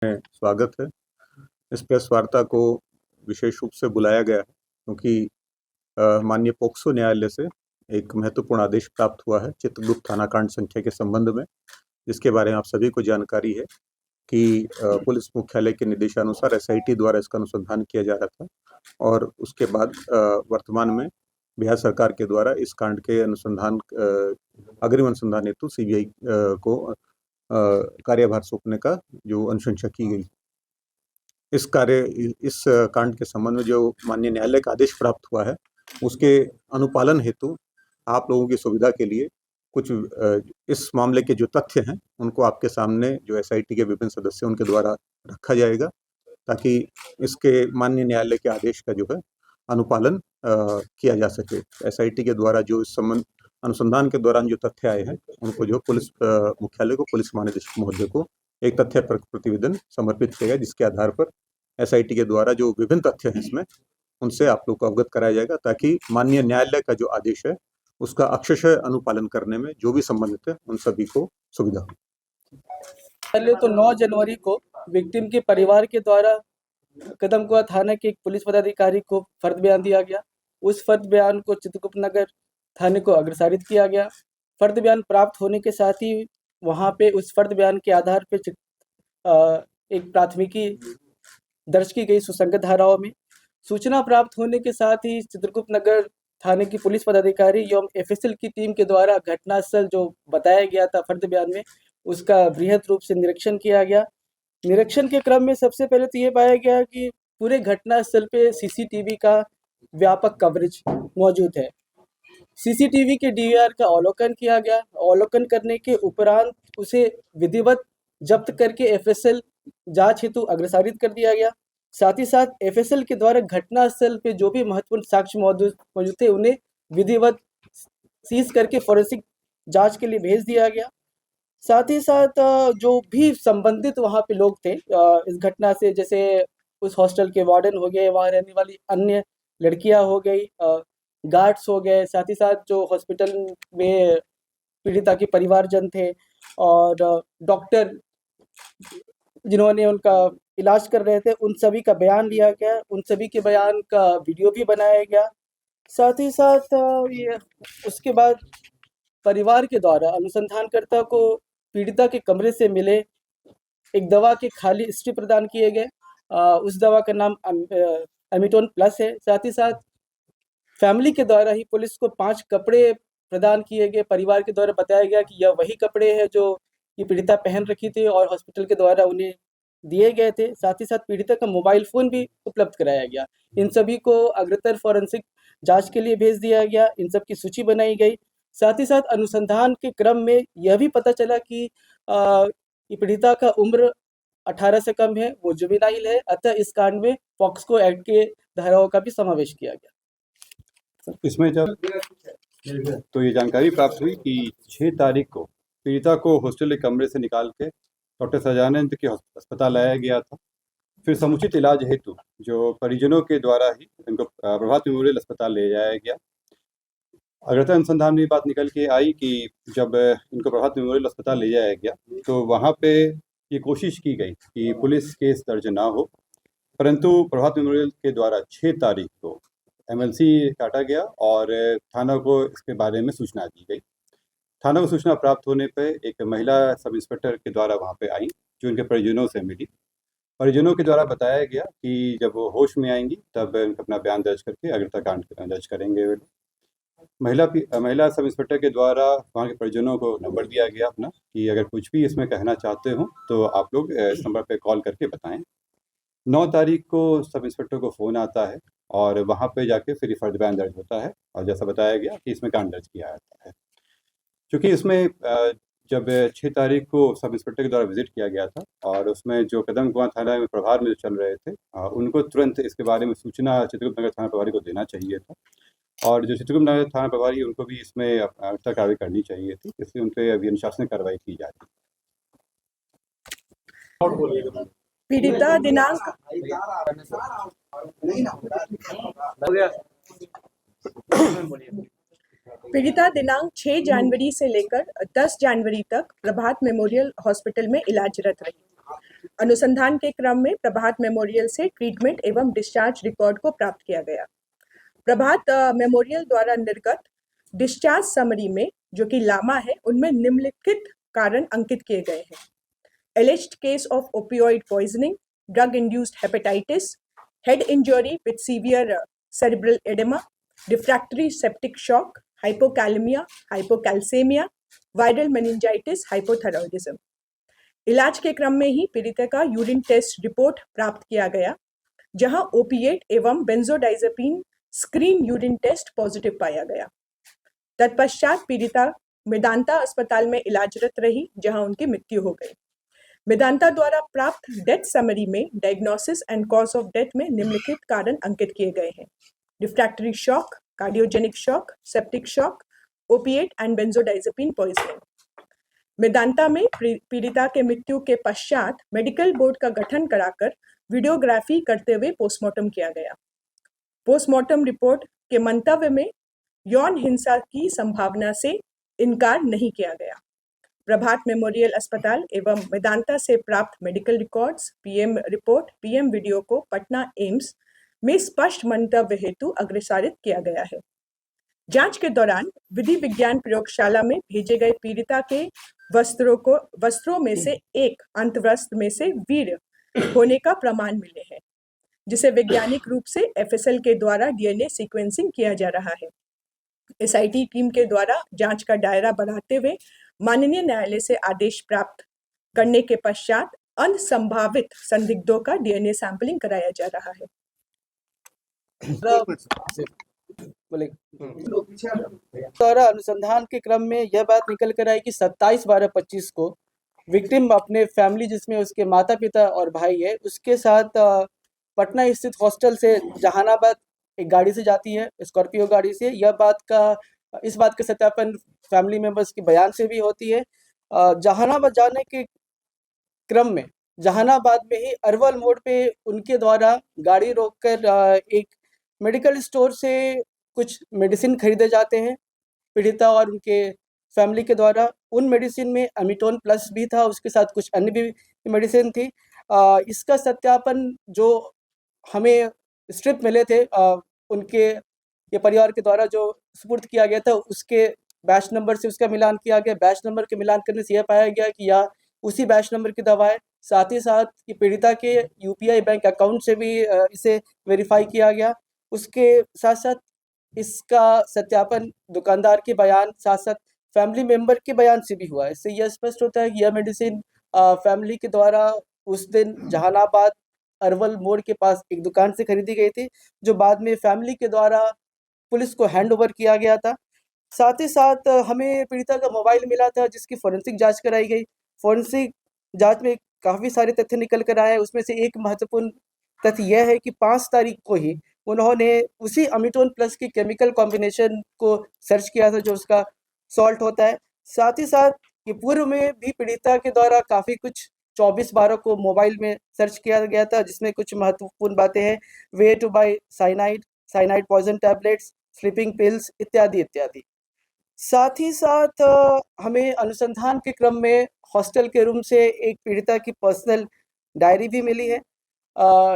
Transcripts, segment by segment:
में स्वागत है। इस प्रेस वार्ता को विशेष रूप से बुलाया गया है क्योंकि माननीय पोक्सो न्यायालय से एक महत्वपूर्ण आदेश प्राप्त हुआ है चित्रगुप्त थानाकांड संख्या के संबंध में, जिसके बारे में आप सभी को जानकारी है कि पुलिस मुख्यालय के निर्देशानुसार एसआईटी द्वारा इसका अनुसंधान किया जा रहा था और उसके बाद वर्तमान में बिहार सरकार के द्वारा इस कांड के अनुसंधान अग्रिम अनुसंधान हेतु सीबीआई को कार्यभार सौंपने का जो अनुशंसा की गई। इस कांड के संबंध में जो माननीय न्यायालय का आदेश प्राप्त हुआ है उसके अनुपालन हेतु आप लोगों की सुविधा के लिए कुछ इस मामले के जो तथ्य हैं उनको आपके सामने जो एसआईटी के विभिन्न सदस्यों उनके द्वारा रखा जाएगा ताकि इसके माननीय न्यायालय के आदेश का जो है अनुपालन किया जा सके। एसआईटी के द्वारा जो इस संबंध अनुसंधान के दौरान जो तथ्य आए हैं उनको जो पुलिस मुख्यालय को पुलिस महानिदेशक महोदय को एक तथ्य प्रतिवेदन समर्पित किया गया, जिसके आधार पर एसआईटी के द्वारा जो विभिन्न तथ्य हैं इसमें उनसे आप लोग को अवगत कराया जाएगा ताकि माननीय न्यायालय का जो आदेश है उसका अक्षरशः अनुपालन करने में जो भी संबंधित है उन सभी को सुविधा हो। पहले तो 9 जनवरी को विक्टिम के परिवार के द्वारा कदमकुआं थाना के एक पुलिस पदाधिकारी को फर्द बयान दिया गया। उस फर्द बयान को चित्रगुप्त नगर थाने को अग्रसारित किया गया। फर्द बयान प्राप्त होने के साथ ही वहां पे उस फर्द बयान के आधार पे एक प्राथमिकी दर्ज की गई सुसंगत धाराओं में। सूचना प्राप्त होने के साथ ही चित्रगुप्त नगर थाने की पुलिस पदाधिकारी एवं एफएसएल की टीम के द्वारा घटनास्थल जो बताया गया था फर्द बयान में उसका बृहद रूप से निरीक्षण किया गया। निरीक्षण के क्रम में सबसे पहले तो ये पाया गया कि पूरे घटनास्थल पे सीसीटीवी का व्यापक कवरेज मौजूद है। सीसीटीवी के डीवीआर का अवलोकन किया गया। अवलोकन करने के उपरांत उसे विधिवत जब्त करके एफएसएल जांच हेतु अग्रसारित कर दिया गया। साथ ही साथ एफएसएल के द्वारा घटनास्थल पे जो भी महत्वपूर्ण साक्ष्य मौजूद थे उन्हें विधिवत सीज करके फोरेंसिक जांच के लिए भेज दिया गया। साथ ही साथ जो भी संबंधित वहाँ पे लोग थे इस घटना से, जैसे उस हॉस्टल के वार्डन हो गए, वहाँ रहने वाली अन्य लड़कियां हो गई, गार्ड्स हो गए, साथ ही साथ जो हॉस्पिटल में पीड़िता के परिवारजन थे और डॉक्टर जिन्होंने उनका इलाज कर रहे थे, उन सभी का बयान लिया गया। उन सभी के बयान का वीडियो भी बनाया गया। साथ ही साथ ये उसके बाद परिवार के द्वारा अनुसंधानकर्ता को पीड़िता के कमरे से मिले एक दवा के खाली स्ट्रिप प्रदान किए गए। उस दवा का नाम एमिटोन प्लस है। साथ ही साथ फैमिली के द्वारा ही पुलिस को 5 कपड़े प्रदान किए गए। परिवार के द्वारा बताया गया कि यह वही कपड़े हैं जो ये पीड़िता पहन रखी थी और हॉस्पिटल के द्वारा उन्हें दिए गए थे। साथ ही साथ पीड़िता का मोबाइल फ़ोन भी उपलब्ध कराया गया। इन सभी को अग्रतर फॉरेंसिक जांच के लिए भेज दिया गया। इन सब की सूची बनाई गई। साथ ही साथ अनुसंधान के क्रम में यह भी पता चला कि ये पीड़िता का उम्र 18 से कम है, वो जुवेनाइल है, अतः इस कांड में पॉक्सो एक्ट के धाराओं का भी समावेश किया गया। इसमें जब तो ये जानकारी प्राप्त हुई कि 6 तारीख को पीड़िता को हॉस्टल के कमरे से निकाल के डॉक्टर सजानंद के अस्पताल लाया गया था। फिर समुचित इलाज हेतु जो परिजनों के द्वारा ही इनको प्रभात मेमोरियल अस्पताल ले जाया गया। अग्रतर अनुसंधान में बात निकल के आई कि जब इनको प्रभात मेमोरियल अस्पताल ले जाया गया तो वहाँ पे ये कोशिश की गई कि पुलिस केस दर्ज ना हो, परंतु प्रभात मेमोरियल के द्वारा 6 तारीख को एमएलसी काटा गया और थाना को इसके बारे में सूचना दी गई। थाना को सूचना प्राप्त होने पर एक महिला सब इंस्पेक्टर के द्वारा वहाँ पे आई जो उनके परिजनों से मिली। परिजनों के द्वारा बताया गया कि जब वो होश में आएंगी तब उनका अपना बयान दर्ज करके अग्रता कांड दर्ज करेंगे। वे महिला सब इंस्पेक्टर के द्वारा वहाँ के परिजनों को नंबर दिया गया अपना कि अगर कुछ भी इसमें कहना चाहते हो तो आप लोग इस नंबर पे कॉल करके बताएं। 9 तारीख को सब इंस्पेक्टर को फ़ोन आता है और वहाँ पे जाके फिर फर्द बयान दर्ज होता है और जैसा बताया गया कि इसमें कांड दर्ज किया जाता है। क्योंकि इसमें जब 6 तारीख को सब इंस्पेक्टर के द्वारा विजिट किया गया था और उसमें जो कदमकुआं थाना में प्रभार में चल रहे थे उनको तुरंत इसके बारे में सूचना चित्रगुप्त नगर थाना प्रभारी को देना चाहिए था और जो चित्रगुप्त नगर थाना प्रभारी उनको भी इसमें कार्रवाई करनी चाहिए थी, इसलिए उन पर अभी अनुशासनिक कार्रवाई की जा रही है। पीड़िता दिनांक पीड़िता दिनांक 6 जनवरी से लेकर 10 जनवरी तक प्रभात मेमोरियल हॉस्पिटल में इलाजरत रही। अनुसंधान के क्रम में प्रभात मेमोरियल से ट्रीटमेंट एवं डिस्चार्ज रिकॉर्ड को प्राप्त किया गया। प्रभात मेमोरियल द्वारा निर्गत डिस्चार्ज समरी में, जो कि लामा है, उनमें निम्नलिखित कारण अंकित किए गए हैं: alleged case of opioid poisoning, drug induced hepatitis, head injury with severe cerebral edema, refractory septic shock, hypokalemia, hypocalcemia, viral meningitis, hypothyroidism। इलाज के क्रम में ही पीड़िता का यूरिन टेस्ट रिपोर्ट प्राप्त किया गया, जहां ओपिएट एवं benzodiazepine screen urine test positive पाया गया। तत्पश्चात पीड़िता मेदांता अस्पताल में इलाजरत रही, जहां उनकी मृत्यु हो गई। मेदांता द्वारा प्राप्त डेथ समरी में diagnosis and cause of death में निम्नलिखित कारण अंकित किए गए हैं: refractory shock, cardiogenic shock, septic shock, opiate and benzodiazepine poisoning. Medanta में पीड़िता के मृत्यु के पश्चात मेडिकल बोर्ड का गठन कराकर वीडियोग्राफी करते हुए पोस्टमार्टम किया गया। पोस्टमार्टम रिपोर्ट के मंतव्य में यौन हिंसा की संभावना से इनकार नहीं किया गया। प्रभात मेमोरियल अस्पताल एवं मेदांता से प्राप्त medical records, PM report, PM video को पटना एम्स में स्पष्ट मंतव्य हेतु अग्रेसारित किया गया है। जांच के दौरान विधि विज्ञान प्रयोगशाला में भेजे गए पीड़िता के वस्त्रों में से एक अंतवस्त्र में से वीर्य होने का प्रमाण मिले हैं, जिसे वैज्ञानिक रूप से एफएसएल के द्वारा डीएनए सीक्वेंसिंग किया जा रहा है। एसआईटी टीम के द्वारा जांच का दायरा बढ़ाते हुए माननीय न्यायालय से आदेश प्राप्त करने के पश्चात अन्य संभावित संदिग्धों का डीएनए सैंपलिंग कराया जा रहा है। द्वारा अनुसंधान के क्रम में यह बात निकल कर आई कि 27/12/25 को विक्टिम अपने फैमिली, जिसमें उसके माता पिता और भाई है, उसके साथ पटना स्थित हॉस्टल से जहानाबाद एक गाड़ी से जाती है, स्कॉर्पियो गाड़ी से। इस बात का सत्यापन फैमिली मेंबर्स के बयान से भी होती है। जहानाबाद जाने के क्रम में जहानाबाद में ही अरवल मोड़ पे उनके द्वारा गाड़ी रोककर एक मेडिकल स्टोर से कुछ मेडिसिन खरीदे जाते हैं पीड़िता और उनके फैमिली के द्वारा। उन मेडिसिन में एमिटोन प्लस भी था, उसके साथ कुछ अन्य भी मेडिसिन थी। इसका सत्यापन जो हमें स्ट्रिप मिले थे उनके ये परिवार के द्वारा जो सुपुर्द किया गया था, उसके बैच नंबर से उसका मिलान किया गया। बैच नंबर के मिलान करने से यह पाया गया कि यह उसी बैच नंबर की दवा है। साथ ही साथ कि पीड़िता के यूपीआई बैंक अकाउंट से भी इसे वेरीफाई किया गया। उसके साथ साथ इसका सत्यापन दुकानदार के बयान, साथ साथ फैमिली मेंबर के बयान से भी हुआ। इससे यह स्पष्ट होता है कि यह मेडिसिन फैमिली के द्वारा उस दिन जहानाबाद अरवल मोड़ के पास एक दुकान से खरीदी गई थी, जो बाद में फैमिली के द्वारा पुलिस को हैंड ओवर किया गया था। साथ ही साथ हमें पीड़िता का मोबाइल मिला था, जिसकी फॉरेंसिक जांच कराई गई। फॉरेंसिक जांच में काफ़ी सारे तथ्य निकल कर आए। उसमें से एक महत्वपूर्ण तथ्य यह है कि 5 तारीख को ही उन्होंने उसी अमिटोन प्लस की केमिकल कॉम्बिनेशन को सर्च किया था, जो उसका सॉल्ट होता है। साथ ही साथ ये पूर्व में भी पीड़िता के द्वारा काफ़ी कुछ 24/12 को मोबाइल में सर्च किया गया था, जिसमें कुछ महत्वपूर्ण बातें हैं: way to buy cyanide poison tablets, sleeping pills इत्यादि इत्यादि। साथ ही साथ हमें अनुसंधान के क्रम में हॉस्टल के रूम से एक पीड़िता की पर्सनल डायरी भी मिली है।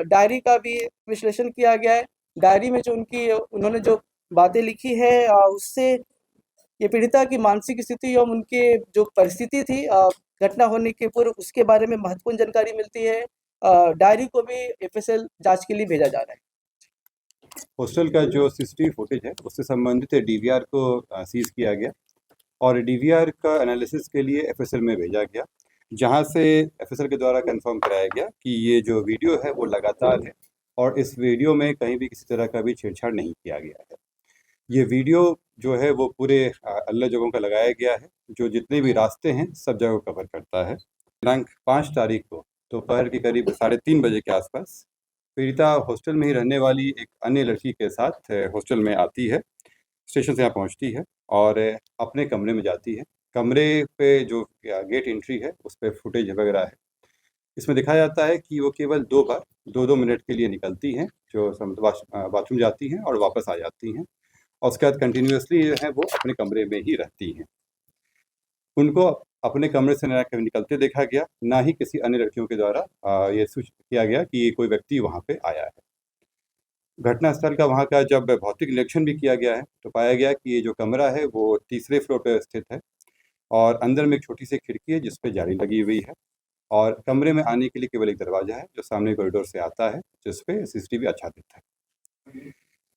डायरी का भी विश्लेषण किया गया है। डायरी में जो उन्होंने जो बातें लिखी है, उससे ये पीड़िता की मानसिक स्थिति और उनके जो परिस्थिति थी घटना होने के पूर्व, उसके बारे में महत्वपूर्ण जानकारी मिलती है। डायरी को भी एफएसएल जांच के लिए भेजा जा रहा है। हॉस्टल का जो सीसीटीवी फुटेज है उससे संबंधित डीवीआर को सीज किया गया और डीवीआर का एनालिसिस के लिए एफएसएल में भेजा गया, जहां से एफएसएल के द्वारा कंफर्म कराया गया कि ये जो वीडियो है वो लगातार है और इस वीडियो में कहीं भी किसी तरह का भी छेड़छाड़ नहीं किया गया है। ये वीडियो जो है वो पूरे अल्लाह जगहों का लगाया गया है, जो जितने भी रास्ते हैं सब जगह कवर करता है। दिनांक 5 तारीख को दोपहर के करीब 3:30 बजे के आसपास पीड़िता हॉस्टल में ही रहने वाली एक अन्य लड़की के साथ हॉस्टल में आती है, स्टेशन से यहाँ पहुँचती है और अपने कमरे में जाती है। कमरे पे जो गेट एंट्री है उस पर फुटेज वगैरह है। इसमें दिखाया जाता है कि वो केवल 2 बार 2-2 मिनट के लिए निकलती हैं, जो बाथरूम जाती हैं और वापस आ जाती हैं, और उसके बाद कंटिन्यूसली जो है वो अपने कमरे में ही रहती हैं। उनको अपने कमरे से ना कभी निकलते देखा गया, ना ही किसी अन्य लड़कियों के द्वारा ये सूचित किया गया कि ये कोई व्यक्ति वहाँ पे आया है। घटनास्थल का वहाँ का जब भौतिक निरीक्षण भी किया गया है तो पाया गया कि ये जो कमरा है वो तीसरे फ्लोर पर स्थित है और अंदर में एक छोटी सी खिड़की है जिस पे जाली लगी हुई है और कमरे में आने के लिए केवल एक दरवाजा है जो सामने कॉरिडोर से आता है, जिस पे सीसीटीवी आच्छादित है।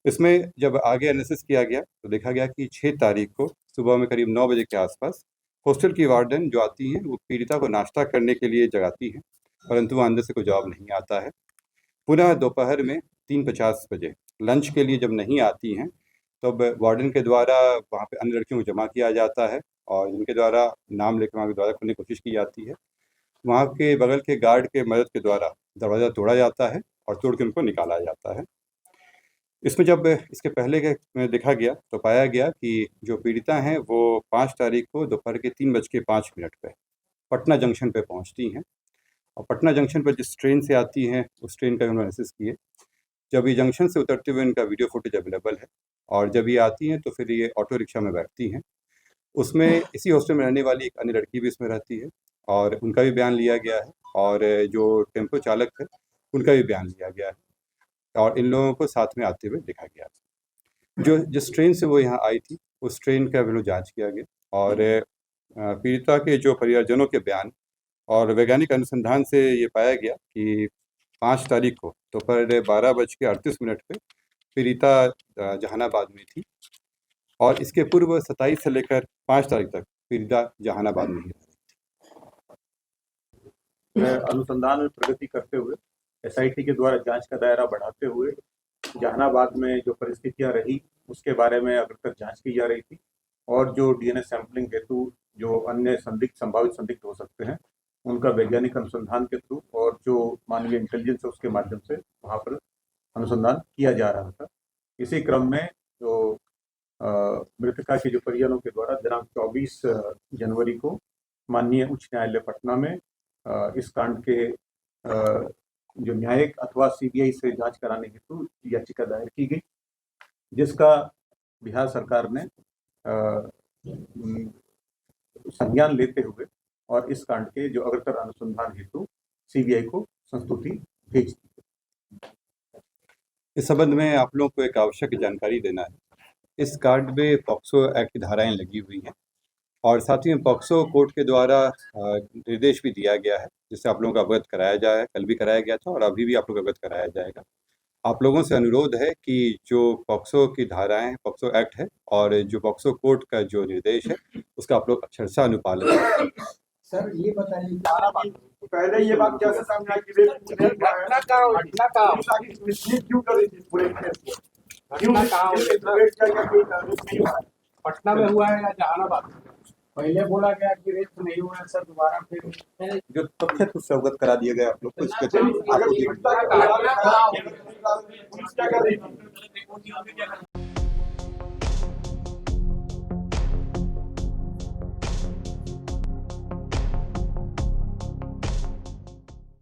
इसमें जब आगे एनालिसिस किया गया तो देखा गया कि 6 तारीख को सुबह में करीब 9 बजे के आसपास हॉस्टल की वार्डन जो आती हैं वो पीड़िता को नाश्ता करने के लिए जगाती हैं, परंतु वहाँ अंदर से कोई जवाब नहीं आता है। पुनः दोपहर में 3:50 बजे लंच के लिए जब नहीं आती हैं तब वार्डन के द्वारा वहाँ पे अन्य लड़कियों को जमा किया जाता है और जिनके द्वारा नाम लेकर वहाँ के द्वारा खोलने की कोशिश की जाती है। वहाँ के बगल के गार्ड के मदद के द्वारा दरवाज़ा तोड़ा जाता है और तोड़ के उनको निकाला जाता है। इसमें जब इसके पहले के में देखा गया तो पाया गया कि जो पीड़िता हैं वो 5 तारीख को दोपहर के 3:05 पे पटना जंक्शन पे पहुँचती हैं और पटना जंक्शन पर जिस ट्रेन से आती हैं उस ट्रेन का उन्होंने एनालिसिस किए। जब ये जंक्शन से उतरते हुए इनका वीडियो फुटेज अवेलेबल है और जब ये आती हैं तो फिर ये ऑटो रिक्शा में बैठती हैं। उसमें इसी हॉस्टल में रहने वाली एक अन्य लड़की भी इसमें रहती है और उनका भी बयान लिया गया है और जो टेम्पो चालक है उनका भी बयान लिया गया है और इन लोगों को साथ में आते हुए देखा गया। जो जिस ट्रेन से वो यहाँ आई थी उस ट्रेन का भी जांच किया गया और पीड़िता के जो परिवारजनों के बयान और वैज्ञानिक अनुसंधान से ये पाया गया कि 5 तारीख को दोपहर 12:38 पे पीड़िता जहानाबाद में थी और इसके पूर्व 27 से लेकर 5 तारीख तक पीड़िता जहानाबाद में ही रही। अनुसंधान में प्रगति करते हुए एसआईटी के द्वारा जांच का दायरा बढ़ाते हुए जहानाबाद में जो परिस्थितियां रही उसके बारे में अभी तक जांच की जा रही थी और जो डीएनए सैंपलिंग हेतु जो अन्य संभावित संदिग्ध हो सकते हैं उनका वैज्ञानिक अनुसंधान के थ्रू और जो मानवीय इंटेलिजेंस है उसके माध्यम से वहाँ पर अनुसंधान किया जा रहा था। इसी क्रम में जो मृतका के जो परिजनों के द्वारा दिनांक 24 जनवरी को माननीय उच्च न्यायालय पटना में इस कांड के जो न्यायिक अथवा सीबीआई से जांच कराने हेतु याचिका दायर की गई, जिसका बिहार सरकार ने संज्ञान लेते हुए और इस कांड के जो अग्रतर अनुसंधान हेतु सीबीआई को संस्तुति भेज दी। इस संबंध में आप लोगों को एक आवश्यक जानकारी देना है। इस कांड में पॉक्सो एक्ट की धाराएं लगी हुई हैं और साथ ही में पॉक्सो कोर्ट के द्वारा निर्देश भी दिया गया है जिससे आप लोगों को अवगत कराया जाए। कल भी कराया गया था और अभी भी आप लोग अवगत कराया जाएगा। आप लोगों से अनुरोध है कि जो पॉक्सो की धाराएं पॉक्सो एक्ट है और जो पॉक्सो कोर्ट का जो निर्देश है उसका आप लोग अक्षरशः अनुपालन करें। सर ये बताइए पहले ये बात कैसे सामने आई कि घटना का क्यों कर रही थी पूरे पटना में हुआ है या जहानाबाद? पहले बोला गया कि रेप नहीं हुआ सर, दोबारा फिर जो तथ्य थे उससे अवगत करा दिया गया आप लोग को। इसके अगर पुलिस क्या कर रही थी?